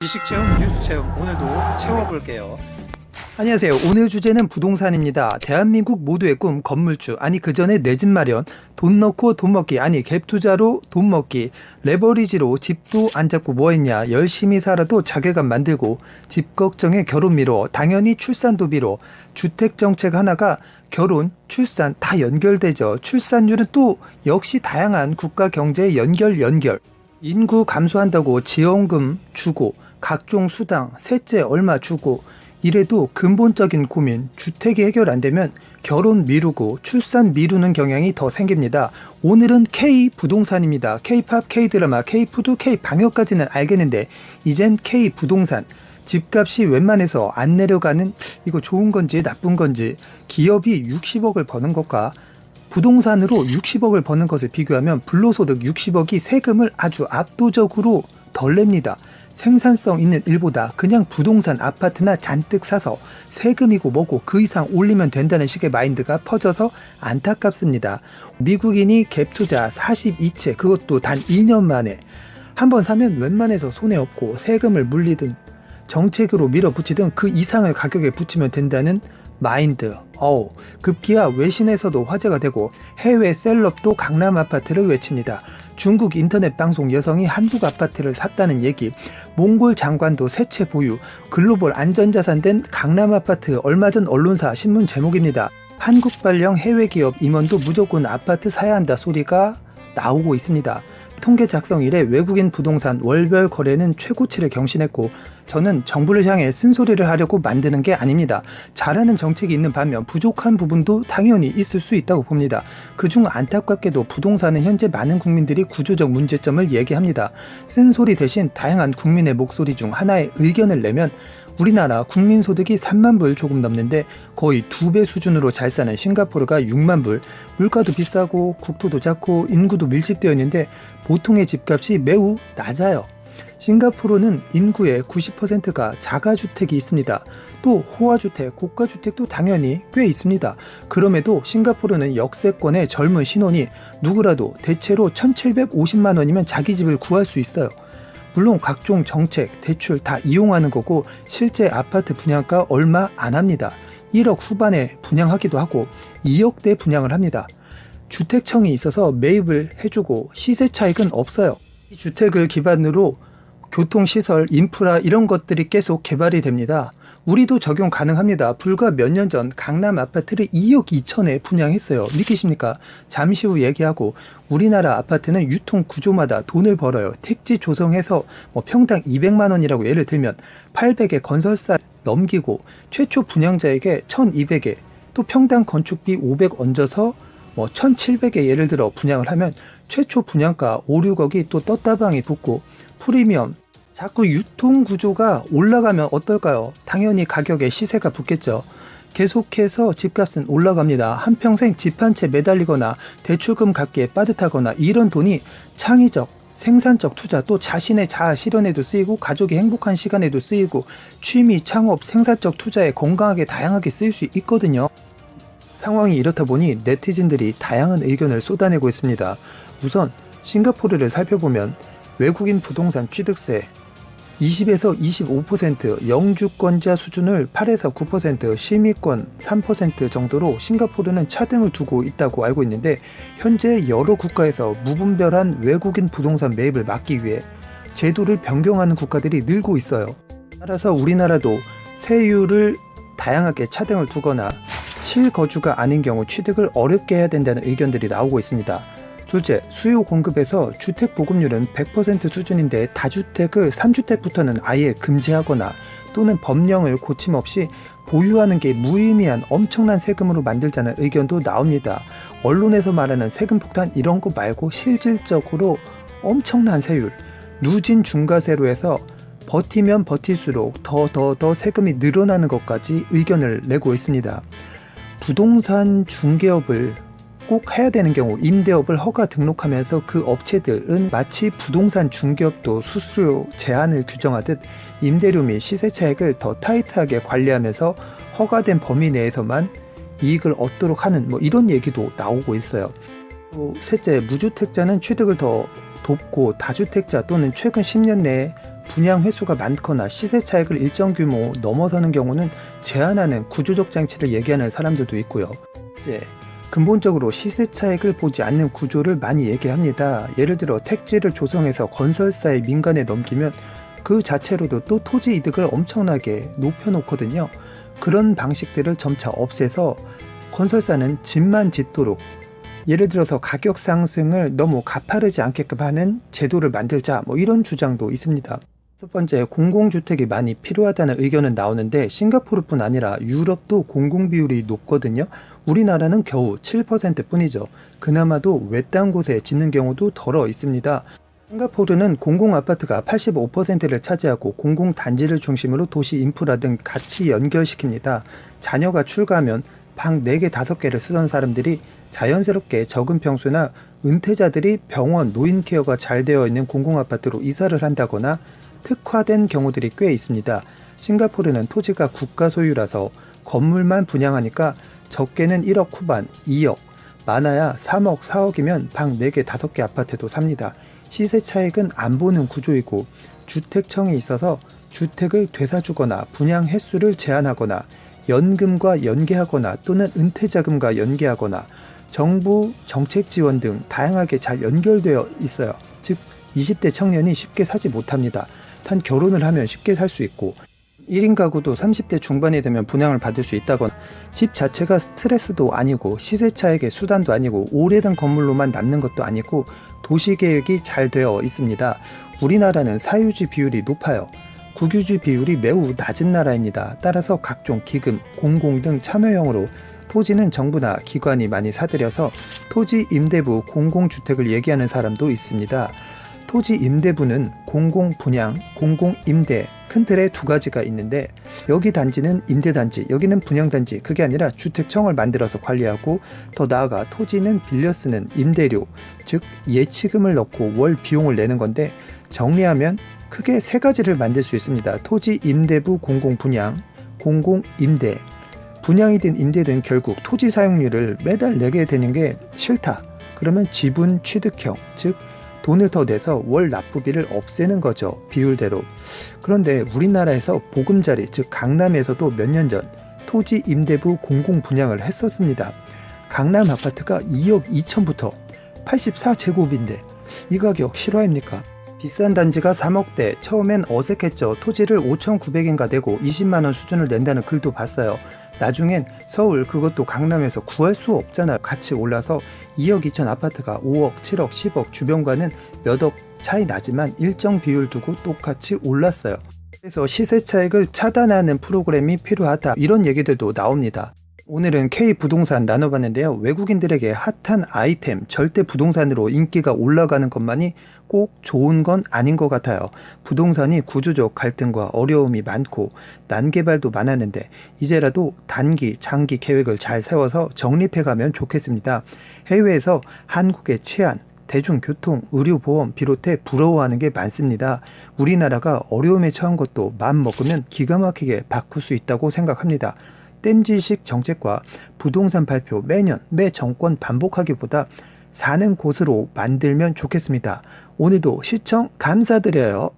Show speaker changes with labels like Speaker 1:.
Speaker 1: 지식 체험, 뉴스 체험, 오늘도 채워볼게요.
Speaker 2: 안녕하세요. 오늘 주제는 부동산입니다. 대한민국 모두의 꿈, 건물주. 아니 그 전에 내 집 마련. 돈 넣고 돈 먹기. 아니 갭 투자로 돈 먹기. 레버리지로 집도 안 잡고 뭐 했냐. 열심히 살아도 자괴감 만들고 집 걱정에 결혼 미뤄. 당연히 출산도 미뤄. 주택 정책 하나가 결혼, 출산 다 연결되죠. 출산율은 또 역시 다양한 국가 경제의 연결. 인구 감소한다고 지원금 주고 각종 수당, 셋째 얼마 주고 이래도 근본적인 고민, 주택이 해결 안 되면 결혼 미루고 출산 미루는 경향이 더 생깁니다. 오늘은 K 부동산입니다. K-팝, K-드라마, K-푸드, K-방역까지는 알겠는데 이젠 K 부동산. 집값이 웬만해서 안 내려가는 이거 좋은 건지 나쁜 건지 기업이 60억을 버는 것과 부동산으로 60억을 버는 것을 비교하면 불로소득 60억이 세금을 아주 압도적으로 덜 냅니다. 생산성 있는 일보다 그냥 부동산 아파트나 잔뜩 사서 세금이고 뭐고 그 이상 올리면 된다는 식의 마인드가 퍼져서 안타깝습니다. 미국인이 갭 투자 42채 그것도 단 2년 만에 한번 사면 웬만해서 손해없고 세금을 물리든 정책으로 밀어붙이든 그 이상을 가격에 붙이면 된다는 마인드. 급기야 외신에서도 화제가 되고 해외 셀럽도 강남 아파트를 외칩니다. 중국 인터넷 방송 여성이 한국 아파트를 샀다는 얘기, 몽골 장관도 세 채 보유, 글로벌 안전자산 된 강남 아파트 얼마 전 언론사 신문 제목입니다. 한국 발령 해외 기업 임원도 무조건 아파트 사야 한다 소리가 나오고 있습니다. 통계 작성 이래 외국인 부동산 월별 거래는 최고치를 경신했고 저는 정부를 향해 쓴소리를 하려고 만드는 게 아닙니다. 잘하는 정책이 있는 반면 부족한 부분도 당연히 있을 수 있다고 봅니다. 그중 안타깝게도 부동산은 현재 많은 국민들이 구조적 문제점을 얘기합니다. 쓴소리 대신 다양한 국민의 목소리 중 하나의 의견을 내면 우리나라 국민소득이 3만 불 조금 넘는데 거의 2배 수준으로 잘 사는 싱가포르가 6만 불, 물가도 비싸고 국토도 작고 인구도 밀집되어 있는데 보통의 집값이 매우 낮아요. 싱가포르는 인구의 90%가 자가주택이 있습니다. 또 호화주택, 고가주택도 당연히 꽤 있습니다. 그럼에도 싱가포르는 역세권의 젊은 신혼이 누구라도 대체로 1,750만 원이면 자기 집을 구할 수 있어요. 물론 각종 정책, 대출 다 이용하는 거고 실제 아파트 분양가 얼마 안 합니다. 1억 후반에 분양하기도 하고 2억대 분양을 합니다. 주택청이 있어서 매입을 해주고 시세 차익은 없어요. 이 주택을 기반으로 교통시설, 인프라 이런 것들이 계속 개발이 됩니다. 우리도 적용 가능합니다. 불과 몇 년 전 강남 아파트를 2억 2천에 분양했어요. 믿기십니까? 잠시 후 얘기하고 우리나라 아파트는 유통 구조마다 돈을 벌어요. 택지 조성해서 평당 200만 원이라고 예를 들면 800에 건설사 넘기고 최초 분양자에게 1200에 또 평당 건축비 500 얹어서 1700에 예를 들어 분양을 하면 최초 분양가 5, 6억이 또 떴다방이 붙고 프리미엄 자꾸 유통 구조가 올라가면 어떨까요? 당연히 가격에 시세가 붙겠죠. 계속해서 집값은 올라갑니다. 한평생 집 한 채 매달리거나 대출금 갚기에 빠듯하거나 이런 돈이 창의적, 생산적 투자 또 자신의 자아 실현에도 쓰이고 가족이 행복한 시간에도 쓰이고 취미, 창업, 생산적 투자에 건강하게 다양하게 쓰일 수 있거든요. 상황이 이렇다 보니 네티즌들이 다양한 의견을 쏟아내고 있습니다. 우선 싱가포르를 살펴보면 외국인 부동산 취득세 20에서 25%, 영주권자 수준을 8에서 9%, 시민권 3% 정도로 싱가포르는 차등을 두고 있다고 알고 있는데 현재 여러 국가에서 무분별한 외국인 부동산 매입을 막기 위해 제도를 변경하는 국가들이 늘고 있어요. 따라서 우리나라도 세율을 다양하게 차등을 두거나 실거주가 아닌 경우 취득을 어렵게 해야 된다는 의견들이 나오고 있습니다. 둘째, 수요 공급에서 주택 보급률은 100% 수준인데 다주택을 3주택부터는 아예 금지하거나 또는 법령을 고침없이 보유하는 게 무의미한 엄청난 세금으로 만들자는 의견도 나옵니다. 언론에서 말하는 세금 폭탄 이런 거 말고 실질적으로 엄청난 세율, 누진 중과세로 해서 버티면 버틸수록 더 세금이 늘어나는 것까지 의견을 내고 있습니다. 부동산 중개업을 꼭 해야 되는 경우 임대업을 허가 등록하면서 그 업체들은 마치 부동산 중개업도 수수료 제한을 규정하듯 임대료 및 시세 차익을 더 타이트하게 관리하면서 허가된 범위 내에서만 이익을 얻도록 하는 이런 얘기도 나오고 있어요. 또 셋째, 무주택자는 취득을 더 돕고 다주택자 또는 최근 10년 내에 분양 횟수가 많거나 시세 차익을 일정 규모 넘어서는 경우는 제한하는 구조적 장치를 얘기하는 사람들도 있고요. 이제 근본적으로 시세 차익을 보지 않는 구조를 많이 얘기합니다. 예를 들어 택지를 조성해서 건설사의 민간에 넘기면 그 자체로도 또 토지 이득을 엄청나게 높여놓거든요. 그런 방식들을 점차 없애서 건설사는 집만 짓도록, 예를 들어서 가격 상승을 너무 가파르지 않게끔 하는 제도를 만들자, 이런 주장도 있습니다. 첫 번째, 공공주택이 많이 필요하다는 의견은 나오는데 싱가포르뿐 아니라 유럽도 공공비율이 높거든요. 우리나라는 겨우 7% 뿐이죠. 그나마도 외딴 곳에 짓는 경우도 덜어 있습니다. 싱가포르는 공공아파트가 85%를 차지하고 공공단지를 중심으로 도시 인프라 등 같이 연결시킵니다. 자녀가 출가하면 방 4개, 5개를 쓰던 사람들이 자연스럽게 적은 평수나 은퇴자들이 병원, 노인케어가 잘 되어 있는 공공아파트로 이사를 한다거나 특화된 경우들이 꽤 있습니다. 싱가포르는 토지가 국가 소유라서 건물만 분양하니까 적게는 1억 후반, 2억, 많아야 3억, 4억이면 방 4개, 5개 아파트도 삽니다. 시세 차익은 안 보는 구조이고 주택청이 있어서 주택을 되사주거나 분양 횟수를 제한하거나 연금과 연계하거나 또는 은퇴자금과 연계하거나 정부 정책 지원 등 다양하게 잘 연결되어 있어요. 즉 20대 청년이 쉽게 사지 못합니다. 단 결혼을 하면 쉽게 살 수 있고 1인 가구도 30대 중반이 되면 분양을 받을 수 있다거나 집 자체가 스트레스도 아니고 시세 차익의 수단도 아니고 오래된 건물로만 남는 것도 아니고 도시계획이 잘 되어 있습니다. 우리나라는 사유지 비율이 높아요. 국유지 비율이 매우 낮은 나라입니다. 따라서 각종 기금, 공공 등 참여형으로 토지는 정부나 기관이 많이 사들여서 토지 임대부 공공주택을 얘기하는 사람도 있습니다. 토지 임대부는 공공분양, 공공임대 큰 틀에 두 가지가 있는데 여기 단지는 임대단지, 여기는 분양단지, 그게 아니라 주택청을 만들어서 관리하고 더 나아가 토지는 빌려 쓰는 임대료, 즉 예치금을 넣고 월 비용을 내는 건데 정리하면 크게 세 가지를 만들 수 있습니다. 토지 임대부 공공분양, 공공임대. 분양이든 임대든 결국 토지 사용료를 매달 내게 되는 게 싫다. 그러면 지분 취득형, 즉 돈을 더 내서 월 납부비를 없애는 거죠. 비율대로. 그런데 우리나라에서 보금자리, 즉 강남에서도 몇 년 전 토지 임대부 공공 분양을 했었습니다. 강남 아파트가 2억 2천부터 84제곱인데 이 가격 실화입니까? 비싼 단지가 3억대, 처음엔 어색했죠. 토지를 5,900인가 내고 20만원 수준을 낸다는 글도 봤어요. 나중엔 서울, 그것도 강남에서 구할 수 없잖아요. 같이 올라서 2억 2천 아파트가 5억, 7억, 10억, 주변과는 몇 억 차이 나지만 일정 비율 두고 똑같이 올랐어요. 그래서 시세 차익을 차단하는 프로그램이 필요하다, 이런 얘기들도 나옵니다. 오늘은 K부동산 나눠봤는데요. 외국인들에게 핫한 아이템, 절대 부동산으로 인기가 올라가는 것만이 꼭 좋은 건 아닌 것 같아요. 부동산이 구조적 갈등과 어려움이 많고 난개발도 많았는데 이제라도 단기, 장기 계획을 잘 세워서 정립해가면 좋겠습니다. 해외에서 한국의 치안, 대중교통, 의료보험 비롯해 부러워하는 게 많습니다. 우리나라가 어려움에 처한 것도 마음 먹으면 기가 막히게 바꿀 수 있다고 생각합니다. 땜질식 정책과 부동산 발표 매년 매 정권 반복하기보다 사는 곳으로 만들면 좋겠습니다. 오늘도 시청 감사드려요.